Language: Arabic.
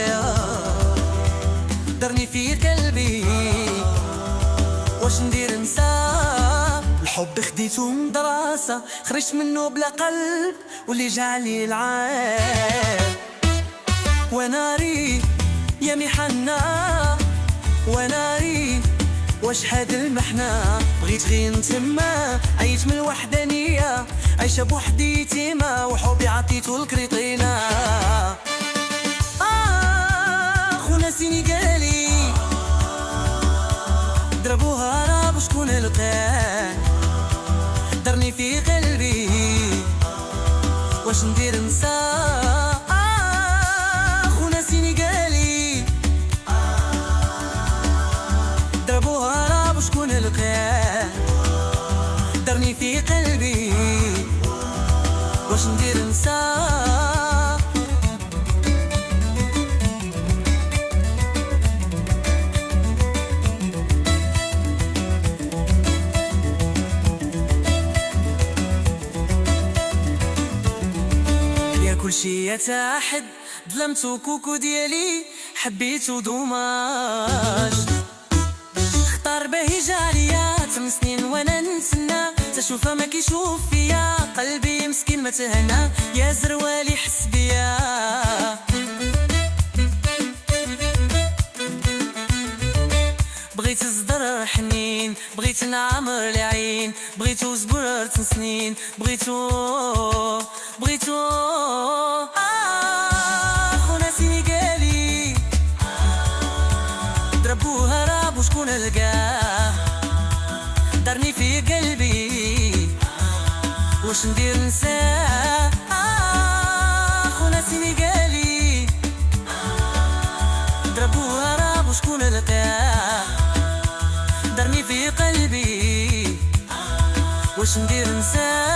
هنايا درني في قلبي، واش ندير نسى الحب خديتو من دراسة، خرجت منه بلا قلب واللي جعلي العاب. وناري يا محنة وناري واش هاد المحنة، بغيت غير نتما عيش من الوحدانية، عايشة بوحدي تيما وحبي عطيتو الكريطينة. خونا سينيغالي ضربوها راب وشكون لقاه، درني في قلبي واش ندير نسى. خونا سينيغالي ضربوها راب وشكون لقاه، درني في قلبي واش ندير نسى. كل شي يتحد ظلمتو كوكو ديالي حبيتو دوماج، اختار باهي جارية 8 سنين وانا نتسنى، تشوفها ما كيشوف فيا قلبي مسكين ما تهنى، يا زروالي حس بيا. بغيت صدر حنين بغيت نعمر العين، بغيتو زبر 8 سنين بغيتو خونا سينيغالي ضربوها راب وشكون لقاه، دارني في قلبي واش ندير نساه. خونا سينيغالي ضربوها راب وشكون لقاه، دارني في قلبي واش ندير نساه.